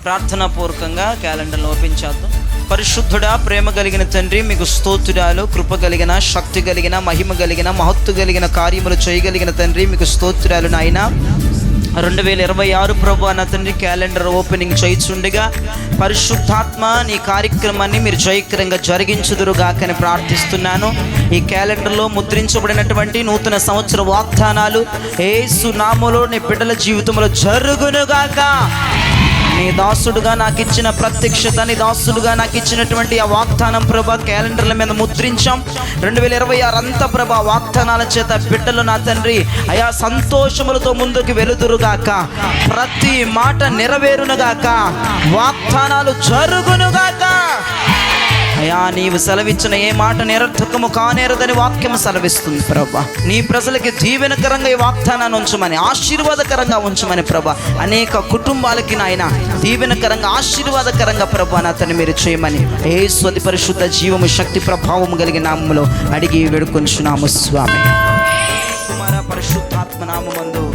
ప్రార్థనాపూర్వకంగా క్యాలెండర్లో ఓపెన్ చేద్దాం. పరిశుద్ధుడా, ప్రేమ కలిగిన తండ్రి, మీకు స్తోత్రాలు. కృప కలిగిన, శక్తి కలిగిన, మహిమ కలిగిన, మహత్తు కలిగిన కార్యములు చేయగలిగిన తండ్రి, మీకు స్తోత్రాలు నాయన. 2026 ప్రభు నా తండ్రి క్యాలెండర్ ఓపెనింగ్ చేయుచుండగా పరిశుద్ధాత్మ నీ కార్యక్రమాన్ని మీరు జయకరంగా జరిగించుదురుగాకని ప్రార్థిస్తున్నాను. ఈ క్యాలెండర్లో ముద్రించబడినటువంటి నూతన సంవత్సర వాగ్దానాలు యేసు నామములో నీ బిడ్డల జీవితంలో జరుగునుగాక. నీ దాసుడుగా నాకు ఇచ్చిన ప్రత్యక్షత, నీ దాసుడుగా నాకు ఇచ్చినటువంటి ఆ వాగ్దానం ప్రభా క్యాలెండర్ల మీద ముద్రించాం. 2026 అంతా ప్రభా వాగ్దానాల చేత బిడ్డలు నా తండ్రి అయా సంతోషములతో ముందుకు వెలుదురుగాక. ప్రతి మాట నెరవేరునుగాక, వాగ్దానాలు జరుగునుగాక. అయా నీవు సెలవిచ్చిన ఏ మాట నిరర్థకము కానేరదని వాక్యము సెలవిస్తుంది ప్రభా. నీ ప్రజలకి దీవెనకరంగా ఈ వాగ్దానాన్ని ఉంచమని, ఆశీర్వాదకరంగా ఉంచమని ప్రభా. అనేక కుటుంబాలకి నాయన దీవెనకరంగా, ఆశీర్వాదకరంగా ప్రభా నా తను మీరు చేయమని యేసు అతి పరిశుద్ధ జీవము శక్తి ప్రభావము కలిగిన నామములో అడిగి వేడుకొంచున్నాము స్వామి. కుమార పరిశుద్ధాత్మ నామమందు